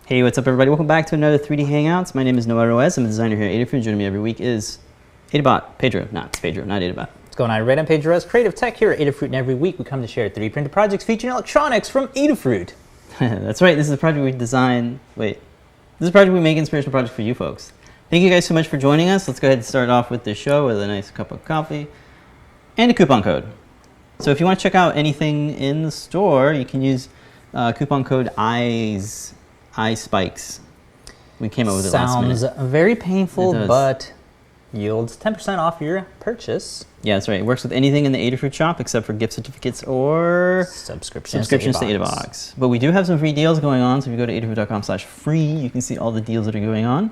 Hey, what's up everybody? Welcome back to another 3D Hangouts. My name is Noah Ruiz. I'm a designer here at Adafruit. Joining me every week is Pedro, not Adabot. What's going on? I'm Pedro Ruiz, creative tech here at Adafruit, and every week we come to share 3D printed projects featuring electronics from Adafruit. That's right, this is a project we design, this is a project we make inspirational project for you folks. Thank you guys so much for joining us. Let's go ahead and start off with this show with a nice cup of coffee and a coupon code. So if you want to check out anything in the store, you can use coupon code eyespikes. We came up with it last minute. Sounds very painful, but yields 10% off your purchase. Yeah, that's right. It works with anything in the Adafruit shop except for gift certificates or subscriptions to Adabox. But we do have some free deals going on. So if you go to adafruit.com/free, you can see all the deals that are going on.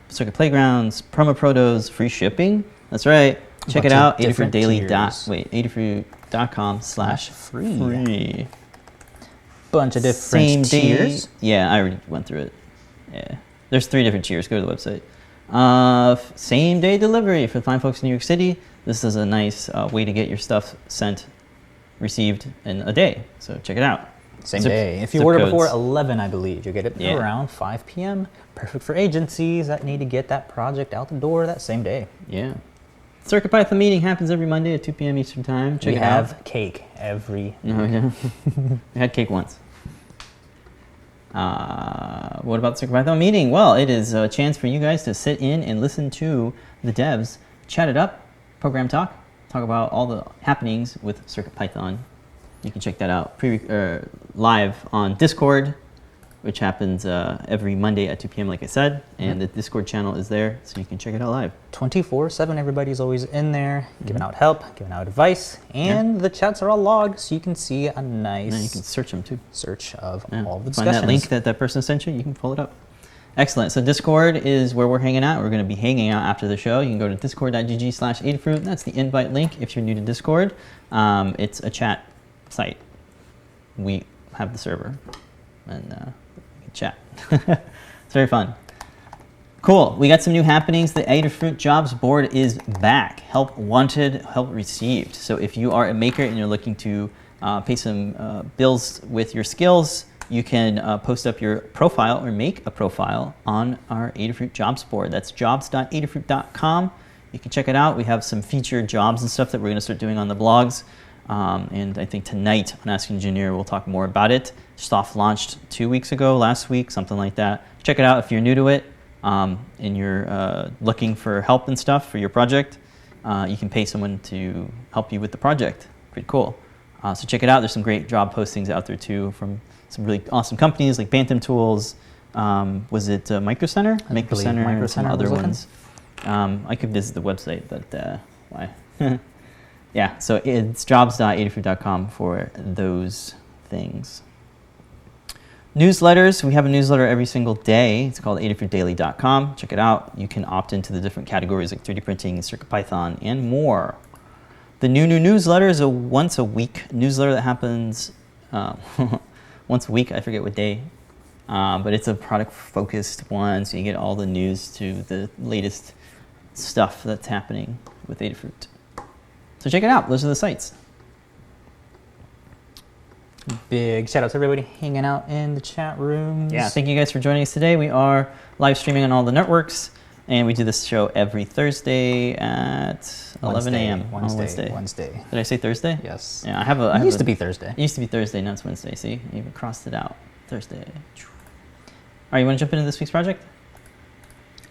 Circuit Playgrounds, promo protos, free shipping. That's right. Check it out. Adafruit.com/free. Bunch of different tiers. Yeah, I already went through it. Yeah, there's 3 different tiers. Go to the website. Same day delivery for the fine folks in New York City. This is a nice way to get your stuff received in a day. So check it out. Same day. If you order before 11, I believe, you'll get it around 5 p.m. Perfect for agencies that need to get that project out the door that same day. Yeah. CircuitPython meeting happens every Monday at 2 p.m. Eastern Time. We have cake every yeah. We had cake once. What about the CircuitPython meeting? Well, it is a chance for you guys to sit in and listen to the devs chat it up, program talk about all the happenings with CircuitPython. You can check that out live on Discord, which happens every Monday at 2 p.m. like I said, and the Discord channel is there, so you can check it out live. 24/7, everybody's always in there, giving out help, giving out advice, and the chats are all logged, so you can see a nice... And you can search them too. Search of all the discussions. Find that link that person sent you, you can pull it up. Excellent. So Discord is where we're hanging out. We're going to be hanging out after the show. You can go to discord.gg/Adafruit. That's the invite link if you're new to Discord. It's a chat site. We have the server, and we can chat. It's very fun. Cool. We got some new happenings. The Adafruit jobs board is back. Help wanted, help received. So if you are a maker and you're looking to pay some bills with your skills, you can post up your profile or make a profile on our Adafruit jobs board. That's jobs.adafruit.com. You can check it out. We have some featured jobs and stuff that we're going to start doing on the blogs. And I think tonight on Ask Engineer, we'll talk more about it. Soft launched 2 weeks ago, last week, something like that. Check it out if you're new to it and you're looking for help and stuff for your project. You can pay someone to help you with the project. Pretty cool. So check it out. There's some great job postings out there too from some really awesome companies like Bantam Tools. Was it Micro Center? Micro Center and some other ones. I could visit the website, but why? Yeah, so it's jobs.adafruit.com for those things. Newsletters. We have a newsletter every single day. It's called adafruitdaily.com. Check it out. You can opt into the different categories like 3D printing, CircuitPython, and more. The new newsletter is a once a week newsletter that happens once a week. I forget what day, but it's a product focused one, so you get all the news to the latest stuff that's happening with Adafruit. So check it out. Those are the sites. Big shout out to everybody hanging out in the chat rooms. Yeah, thank you guys for joining us today. We are live streaming on all the networks, and we do this show every Thursday at 11 a.m. on Wednesday. Did I say Thursday? Yes. Yeah, it used to be Thursday. It used to be Thursday, now it's Wednesday. See, I even crossed it out. Thursday. All right, you want to jump into this week's project?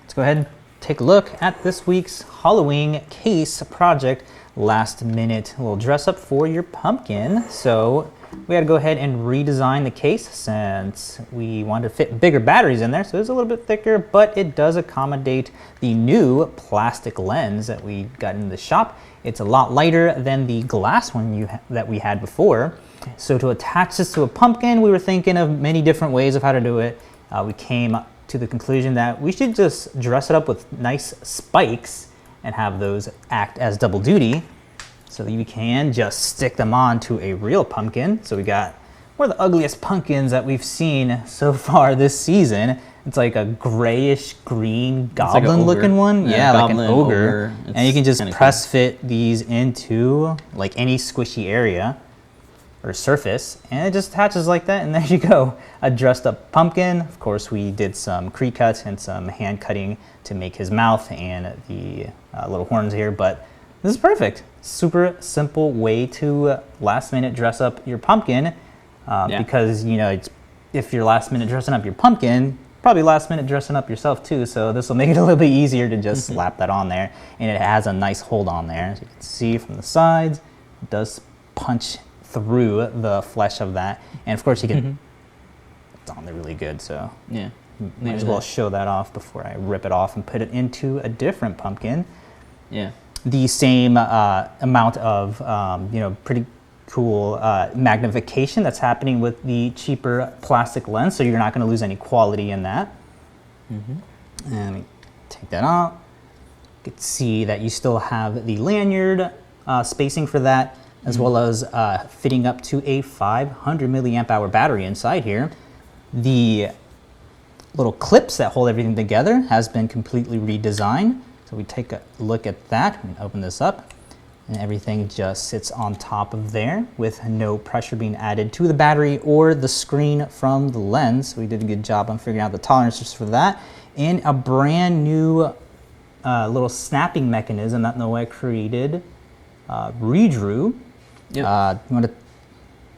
Let's go ahead and take a look at this week's HalloWing case project. Last minute little dress up for your pumpkin. So we had to go ahead and redesign the case since we wanted to fit bigger batteries in there. So it's a little bit thicker, but it does accommodate the new plastic lens that we got in the shop. It's a lot lighter than the glass one that we had before. So to attach this to a pumpkin, we were thinking of many different ways of how to do it. We came to the conclusion that we should just dress it up with nice spikes and have those act as double duty so that you can just stick them on to a real pumpkin. So we got one of the ugliest pumpkins that we've seen so far this season. It's like a grayish green goblin looking one. Yeah, like an ogre. And you can just press fit these into like any squishy area. or surface, and it just attaches like that, and there you go, a dressed up pumpkin. Of course, we did some pre-cuts and some hand cutting to make his mouth and the little horns here, but this is perfect. Super simple way to last minute dress up your pumpkin, because if you're last minute dressing up your pumpkin, probably last minute dressing up yourself too, so this will make it a little bit easier to just slap that on there, and it has a nice hold on there. As you can see from the sides, it does punch through the flesh of that, and of course you can it's on there really good, so yeah, might as well show that off before I rip it off and put it into a different pumpkin. Yeah, the same amount of pretty cool magnification that's happening with the cheaper plastic lens, so you're not going to lose any quality in that. And let me take that off. You can see that you still have the lanyard spacing for that, as well as fitting up to a 500 milliamp hour battery inside here. The little clips that hold everything together has been completely redesigned. So we take a look at that and open this up, and everything just sits on top of there with no pressure being added to the battery or the screen from the lens. So we did a good job on figuring out the tolerances for that, and a brand new little snapping mechanism that Noah created, redrew. You want to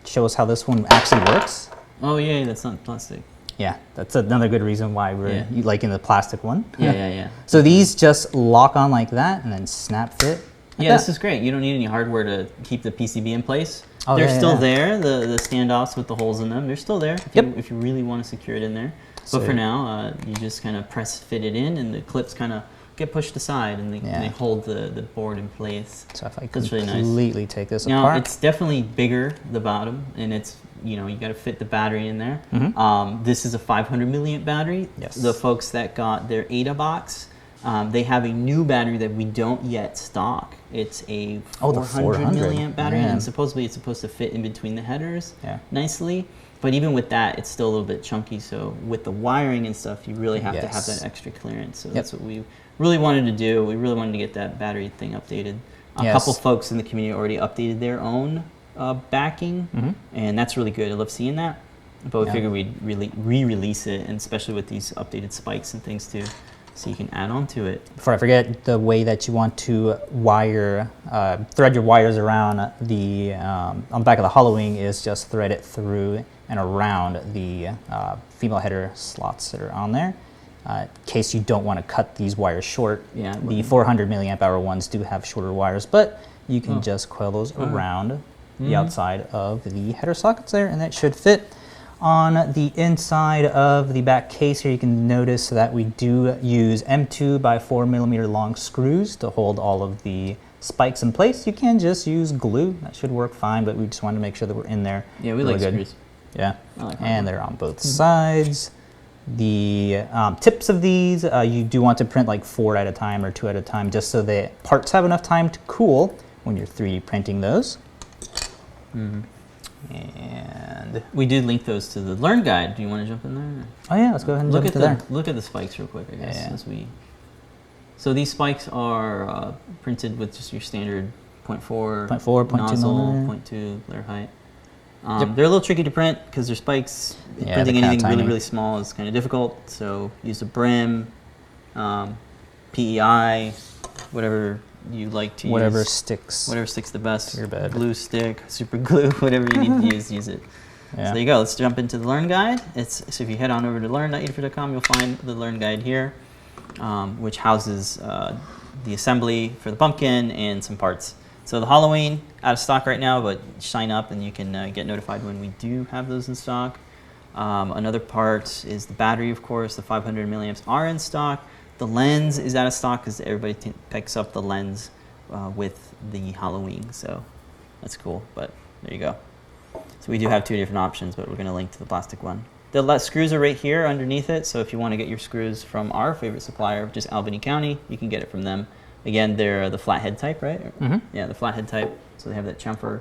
show us how this one actually works? Oh yeah, that's not plastic. Yeah, that's another good reason why we're liking the plastic one. Yeah. So these just lock on like that and then snap fit. Like This is great. You don't need any hardware to keep the PCB in place. Oh, they're still there, the standoffs with the holes in them. They're still there if you really want to secure it in there. But for now, you just kind of press fit it in, and the clips kind of get pushed aside, and they hold the board in place. So if I completely take this now, apart. it's definitely bigger, the bottom, and it's, you got to fit the battery in there. This is a 500 milliamp battery. Yes. The folks that got their Ada box, they have a new battery that we don't yet stock. It's a 400 milliamp battery, and supposedly it's supposed to fit in between the headers nicely. But even with that, it's still a little bit chunky. So with the wiring and stuff, you really have to have that extra clearance. So that's what we really wanted to do. We really wanted to get that battery thing updated. A couple folks in the community already updated their own backing, and that's really good. I love seeing that. But we figured we'd really re-release it, and especially with these updated spikes and things too, so you can add on to it. Before I forget, the way that you want to wire, thread your wires around the on the back of the HalloWing is just thread it through and around the female header slots that are on there. In case you don't want to cut these wires short. The 400 milliamp hour ones do have shorter wires, but you can just coil those around the outside of the header sockets there, and that should fit. On the inside of the back case here, you can notice that we do use M2 by 4 millimeter long screws to hold all of the spikes in place. You can just use glue. That should work fine, but we just wanted to make sure that we're in there. Yeah, we like screws. Yeah, and they're on both sides. The tips of these, you do want to print like 4 at a time or 2 at a time, just so the parts have enough time to cool when you're 3D printing those. And we did link those to the Learn Guide. Do you want to jump in there? Oh yeah, let's go ahead and jump into there. Look at the spikes real quick, I guess. So these spikes are printed with just your standard 0.4 nozzle, 0.2 layer height. They're a little tricky to print because they're spikes. Printing anything really small is kind of difficult. So use a brim, PEI, whatever you like to use. Whatever sticks the best. Your bed. Glue stick, super glue, whatever you need to use it. So there you go. Let's jump into the Learn Guide. So if you head on over to learn.adafruit.com, you'll find the Learn Guide here, which houses the assembly for the pumpkin and some parts. So the HalloWing, out of stock right now, but sign up and you can get notified when we do have those in stock. Another part is the battery, of course. The 500 milliamps are in stock. The lens is out of stock because everybody picks up the lens with the HalloWing, so that's cool, but there you go. So we do have 2 different options, but we're going to link to the plastic one. The screws are right here underneath it, so if you want to get your screws from our favorite supplier, which is Albany County, you can get it from them. Again, they're the flathead type, right? Yeah, the flathead type, so they have that chamfer,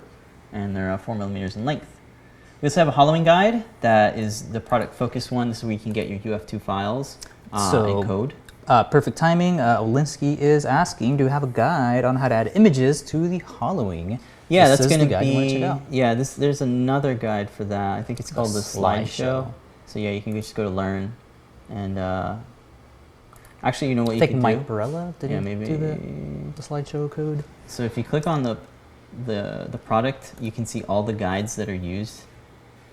and they're 4 millimeters in length. We also have a HalloWing guide that is the product focus one. This is where you can get your UF2 files and code. Perfect timing. Olinsky is asking, do we have a guide on how to add images to the HalloWing? Yeah, This that's is the going to guide. You wanna be. check out. Yeah, there's another guide for that. I think it's called the slideshow. slideshow. So yeah, you can just go to learn, and actually, you know what I you think can Mike do? Barella did Yeah, he maybe. do the slideshow code? So if you click on the product, you can see all the guides that are used,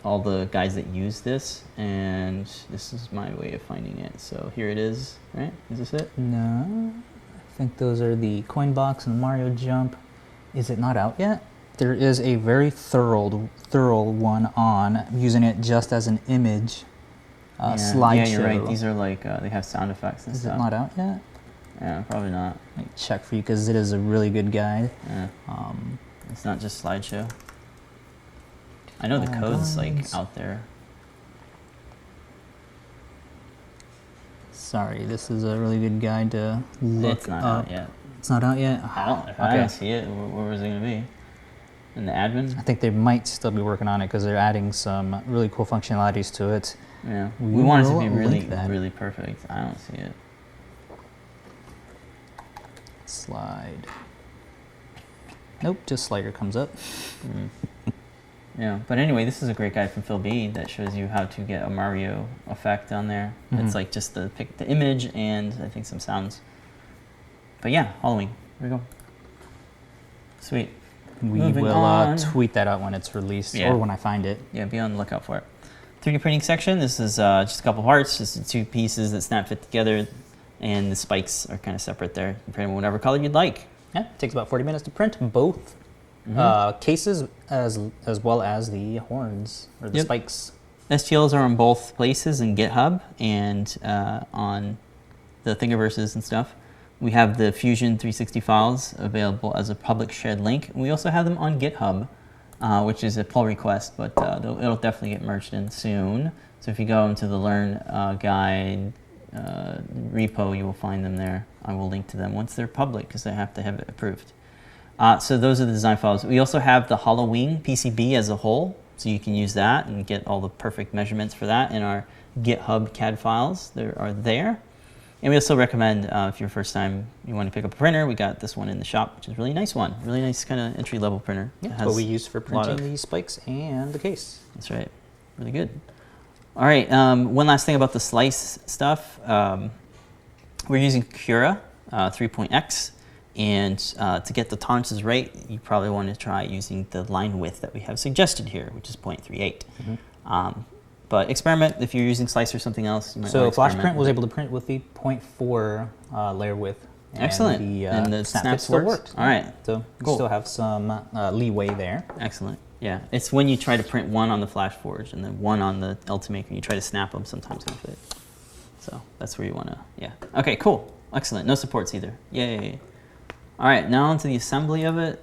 all the guides that use this, and this is my way of finding it. So here it is, right? Is this it? No, I think those are the Coinbox and Mario Jump. Is it not out yet? There is a very thorough one on. I'm using it just as an image slideshow. Yeah, you're right. These are like, they have sound effects and Is stuff. it not out yet? Yeah, probably not. Let me check for you because it is a really good guide. Yeah. It's not just slideshow. I know the code's like out there. Sorry, this is a really good guide to look It's not up. out yet. It's not out yet? If I don't see it, where was it going to be? In the admin? I think they might still be working on it because they're adding some really cool functionalities to it. Yeah. We want it to will be really, link that. really perfect. I don't see it. Slide. Nope, just slider comes up. Yeah, but anyway, this is a great guide from Phil B that shows you how to get a Mario effect on there. It's like just the image and I think some sounds. But yeah, HalloWing. There we go. Sweet. We Moving will on. tweet that out when it's released Yeah. or when I find it. Yeah, be on the lookout for it. 3D printing section. This is just a couple parts, just the two pieces that snap fit together, and the spikes are kind of separate there. You can print them whatever color you'd like. Yeah, it takes about 40 minutes to print both cases as well as the horns or the Yep. spikes. STLs are on both places in GitHub and on the Thingiverses and stuff. We have the Fusion 360 files available as a public shared link. We also have them on GitHub, which is a pull request, but it'll definitely get merged in soon. So if you go into the Learn Guide repo, you will find them there. I will link to them once they're public because I have to have it approved. So those are the design files. We also have the HalloWing PCB as a whole, so you can use that and get all the perfect measurements for that in our GitHub CAD files. They are there. And we also recommend, if you're first time, you want to pick up a printer, we got this one in the shop, which is a really nice one. Really nice kind of entry-level printer. Yeah, It that's has what we use for a lot printing of- the spikes and the case. That's right. Really good. All right. One last thing about the slice stuff. We're using Cura 3.x. And to get the tolerances right, you probably want to try using the line width that we have suggested here, which is 0.38. But experiment if you're using Slice or something else. You might So want to Flash experiment Print was with able to print with the 0.4 layer width. And Excellent. And the snap snap fit still works? worked. All right. So you Cool. still have some leeway there. Excellent. Yeah, it's when you try to print one on the Flash Forge and then one on the Ultimaker, and you try to snap them, sometimes they don't fit. So that's where you want to, yeah. Okay, cool. Excellent. No supports either. Yay. All right, now onto the assembly of it.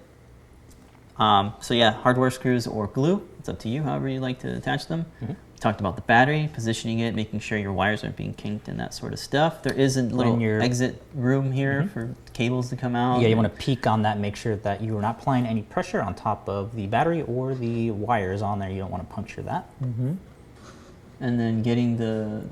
So yeah, hardware screws or glue. It's up to you, however you like to attach them. We talked about the battery, positioning it, making sure your wires aren't being kinked and that sort of stuff. There is a little exit room here for cables to come out. Yeah, you want to peek on that, make sure that you are not applying any pressure on top of the battery or the wires on there. You don't want to puncture that. And then getting the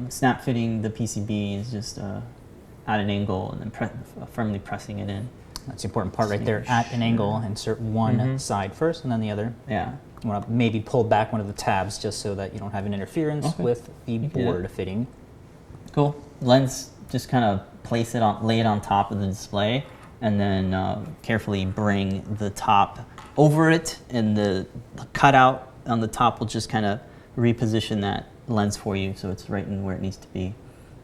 snap fitting the PCB is just at an angle and then firmly pressing it in. That's the important part right there. At an angle, insert one side first and then the other. Yeah. You want to maybe pull back one of the tabs just so that you don't have an interference with the board fitting. Cool. Lens, just kind of lay it on top of the display, and then carefully bring the top over it, and the cutout on the top will just kind of reposition that lens for you so it's right in where it needs to be.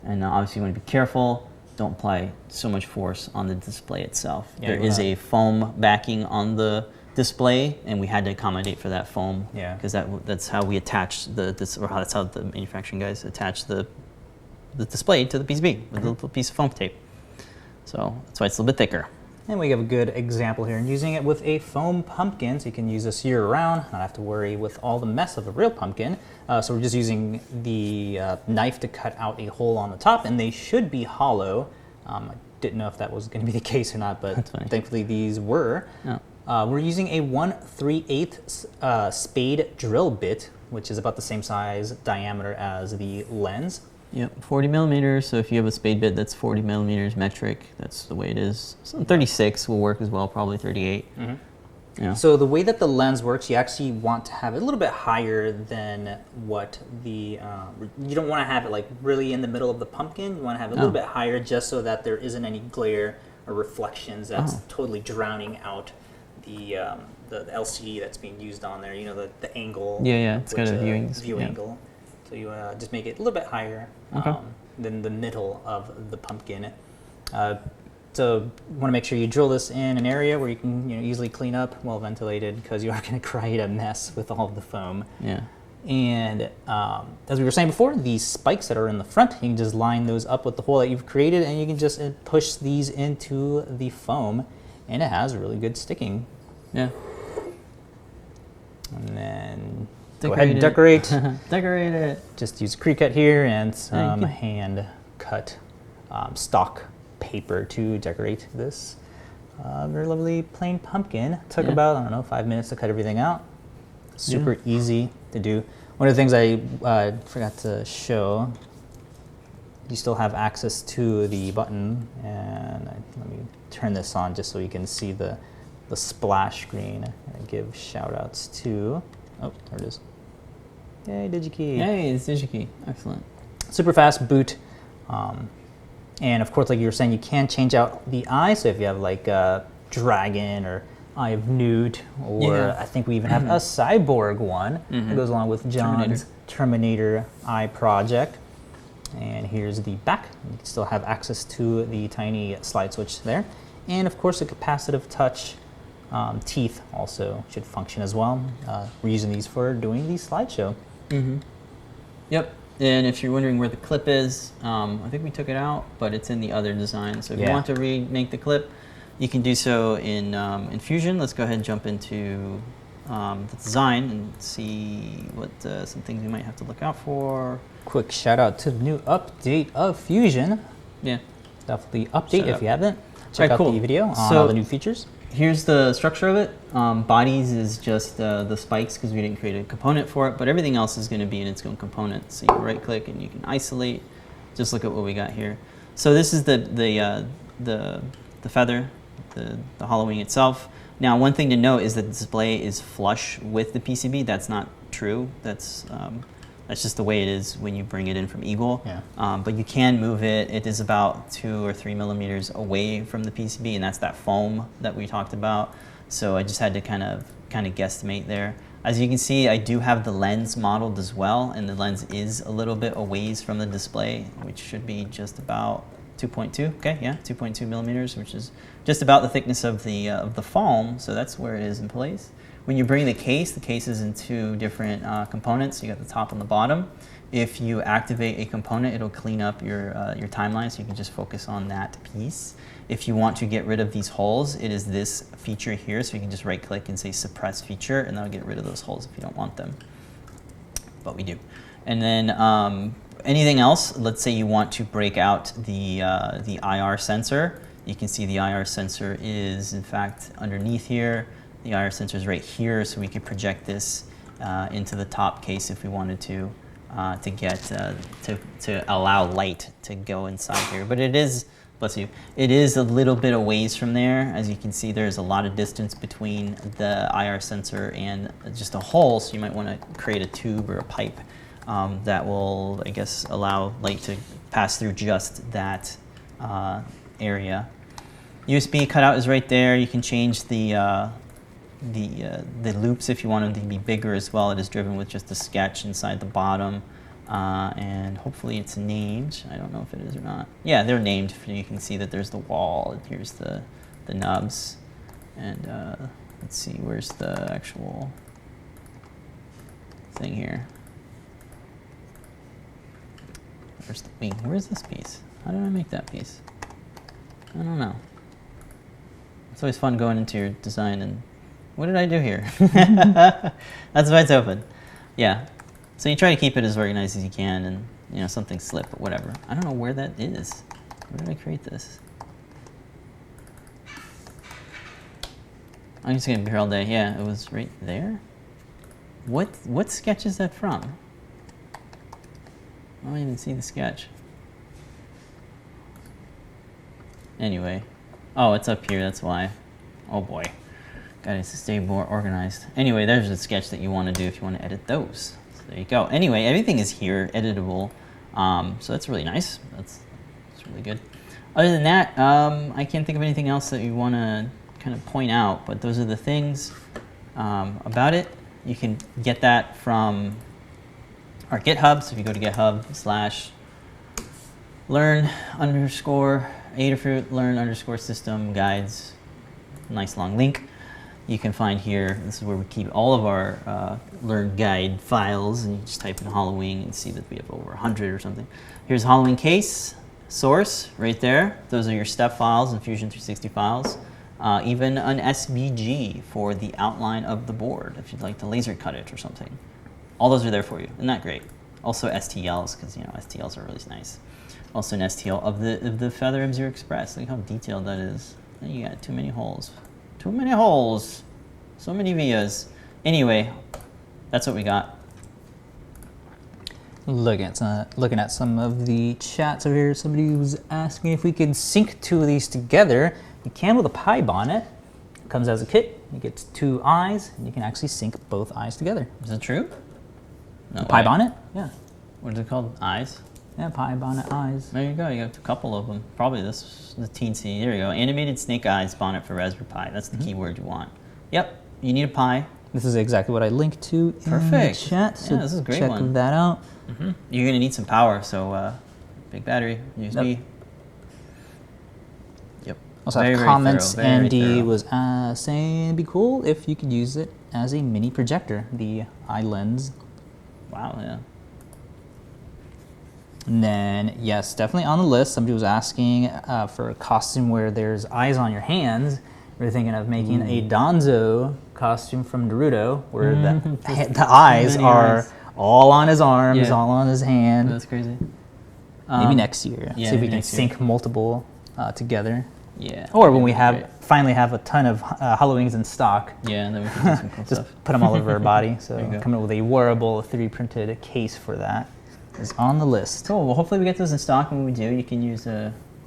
And obviously you want to be careful. Don't apply so much force on the display itself. Yeah, there is a foam backing on the display, and we had to accommodate for that foam. Yeah. Because that's how we attach that's how the manufacturing guys attach the display to the PCB with a little piece of foam tape. So that's why it's a little bit thicker. And we have a good example here. Using it with a foam pumpkin, so you can use this year round, not have to worry with all the mess of a real pumpkin. So we're just using the knife to cut out a hole on the top, and they should be hollow. I didn't know if that was going to be the case or not, but thankfully these were. Oh. We're using a 1/3/8 spade drill bit, which is about the same size diameter as the lens. Yep, 40 millimeters. So if you have a spade bit that's 40 millimeters metric, that's the way it is. So 36 will work as well, probably 38. Yeah. So the way that the lens works, you actually want to have it a little bit higher than what the, you don't want to have it like really in the middle of the pumpkin. You want to have it a little bit higher just so that there isn't any glare or reflections that's totally drowning out the LCD that's being used on there. You know, the angle. Yeah, it's got a view angle. So you just make it a little bit higher than the middle of the pumpkin. So you want to make sure you drill this in an area where you can easily clean up, well ventilated, because you are going to create a mess with all of the foam. Yeah. And as we were saying before, these spikes that are in the front, you can just line those up with the hole that you've created, and you can just push these into the foam, and it has really good sticking. Yeah. And then go ahead and decorate. Decorate it. Just use a Cricut here and some hand cut stock paper to decorate this very lovely plain pumpkin. Took about, I don't know, 5 minutes to cut everything out. Super easy to do. One of the things I forgot to show, you still have access to the button, and let me turn this on just so you can see the splash screen. I give shout outs to, oh, there it is. Yay, DigiKey. Yay, it's DigiKey. Excellent. Super fast boot. And of course, like you were saying, you can change out the eye. So if you have like a dragon or Eye of Newt, or I think we even have a cyborg one that goes along with John's Terminator eye project. And here's the back. You can still have access to the tiny slide switch there. And of course, a capacitive touch teeth also should function as well. We're using these for doing the slideshow. Yep. And if you're wondering where the clip is, I think we took it out, but it's in the other design. So if you want to remake the clip, you can do so in Fusion. Let's go ahead and jump into the design and see what some things we might have to look out for. Quick shout out to the new update of Fusion. Yeah. Definitely update if you haven't. Check out the video on all the new features. Here's the structure of it. Bodies is just the spikes because we didn't create a component for it, but everything else is going to be in its own component. So you can right click and you can isolate. Just look at what we got here. So this is the feather, the HalloWing itself. Now, one thing to note is that the display is flush with the PCB. That's not true. That's just the way it is when you bring it in from Eagle. But you can move it. It is about 2 or 3 millimeters away from the PCB, and that's that foam that we talked about. So I just had to kind of guesstimate there. As you can see, I do have the lens modeled as well, and the lens is a little bit a ways from the display, which should be just about 2.2. Okay, yeah, 2.2 millimeters, which is just about the thickness of the foam. So that's where it is in place. When you bring the case is in 2 different components. You got the top and the bottom. If you activate a component, it'll clean up your timeline, so you can just focus on that piece. If you want to get rid of these holes, it is this feature here, so you can just right click and say suppress feature, and that'll get rid of those holes if you don't want them. But we do. And then anything else, let's say you want to break out the IR sensor. You can see the IR sensor is in fact underneath here. The IR sensor is right here, so we could project this into the top case if we wanted to get to allow light to go inside here. But it is, bless you, it is a little bit of ways from there. As you can see, there's a lot of distance between the IR sensor and just a hole, so you might want to create a tube or a pipe that will, I guess, allow light to pass through just that area. USB cutout is right there. You can change the loops if you want them to be bigger as well. It is driven with just a sketch inside the bottom, and hopefully it's named. I don't know if it is or not. Yeah, they're named. You can see that there's the wall, and here's the nubs, and let's see, where's the actual thing here? Where's the wing? Where's this piece? How did I make that piece? I don't know. It's always fun going into your design and what did I do here? That's why it's open. Yeah. So you try to keep it as organized as you can, and something slipped, but whatever. I don't know where that is. Where did I create this? I'm just gonna be here all day. Yeah, it was right there. What sketch is that from? I don't even see the sketch. Anyway. Oh, it's up here, that's why. Oh boy. Gotta stay more organized. Anyway, there's a sketch that you want to do if you want to edit those. So there you go. Anyway, everything is here, editable. So that's really nice. That's really good. Other than that, I can't think of anything else that you want to kind of point out, but those are the things about it. You can get that from our GitHub. So if you go to GitHub/learn_Adafruit learn_system guides, nice long link. You can find here, this is where we keep all of our Learn guide files, and you just type in HalloWing and see that we have over 100 or something. Here's HalloWing case, source, right there. Those are your step files and Fusion 360 files. Even an SVG for the outline of the board, if you'd like to laser cut it or something. All those are there for you. Isn't that great? Also STLs, because STLs are really nice. Also an STL of the Feather M0 Express. Look how detailed that is. You got too many holes. Too many holes. So many vias. Anyway, that's what we got. Looking at some of the chats over here, somebody was asking if we could sync two of these together. You can with a Pi bonnet. It comes as a kit. You get two eyes, and you can actually sync both eyes together. Is it true? No Pi bonnet? Yeah. What is it called? Eyes? Yeah, Pi bonnet eyes. There you go. You got a couple of them. Probably this, the teensy. There you go. Animated snake eyes bonnet for Raspberry Pi. That's the keyword you want. Yep. You need a Pi. This is exactly what I linked to in the chat. So yeah, this is a great check one. that out. You're going to need some power, so big battery, USB. Yep. Also have comments. Andy was saying it'd be cool if you could use it as a mini projector, the eye lens. Wow, yeah. And then, yes, definitely on the list. Somebody was asking for a costume where there's eyes on your hands. We're thinking of making a Donzo costume from Naruto, where the eyes are all on his arms, all on his hand. That's crazy. Maybe next year. Yeah, see if we can sync multiple together. Yeah. Or when we finally have a ton of HalloWings in stock. Yeah, and then we can do some cool just stuff. put them all over our body. So coming up with a wearable 3D printed case for that is on the list. Cool. Well, hopefully we get those in stock, and when we do, you can use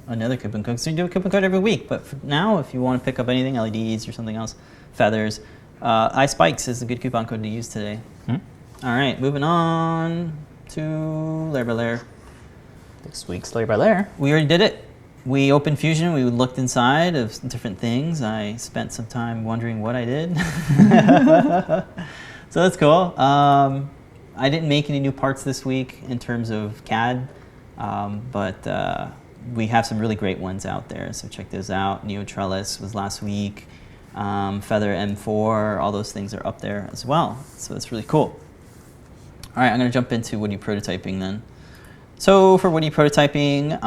another coupon code. So you do a coupon code every week. But for now, if you want to pick up anything, LEDs or something else, feathers, eyespikes is a good coupon code to use today. All right, moving on to layer by layer. This week's layer by layer. We already did it. We opened Fusion. We looked inside of different things. I spent some time wondering what I did. So that's cool. I didn't make any new parts this week in terms of CAD, but we have some really great ones out there. So check those out. NeoTrellis was last week. Feather M4, all those things are up there as well. So it's really cool. All right, I'm going to jump into Woody prototyping then. So for Woody prototyping,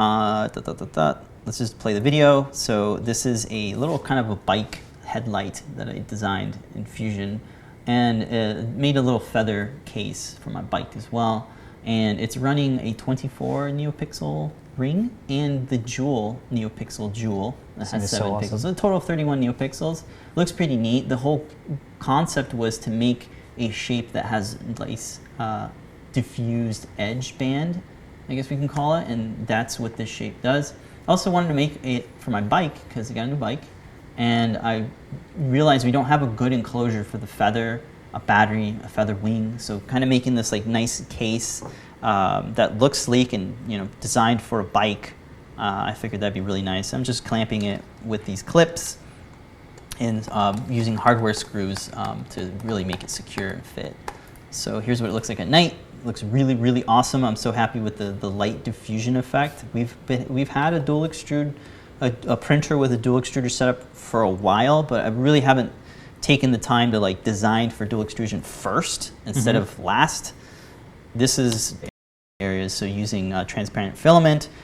let's just play the video. So this is a little kind of a bike headlight that I designed in Fusion, and made a little feather case for my bike as well. And it's running a 24 NeoPixel ring and the Jewel NeoPixel Jewel that has 7 pixels. So a total of 31 NeoPixels. Looks pretty neat. The whole concept was to make a shape that has nice diffused edge band, I guess we can call it, and that's what this shape does. I also wanted to make it for my bike because I got a new bike, and I realized we don't have a good enclosure for the feather, a battery, a feather wing, so kind of making this like nice case that looks sleek and designed for a bike. I figured that'd be really nice. I'm just clamping it with these clips and using hardware screws to really make it secure and fit. So here's what it looks like at night. It looks really, really awesome. I'm so happy with the light diffusion effect. We've had a dual extrude, a printer with a dual extruder setup for a while, but I really haven't taken the time to like design for dual extrusion first instead of last. This is areas, so using transparent filament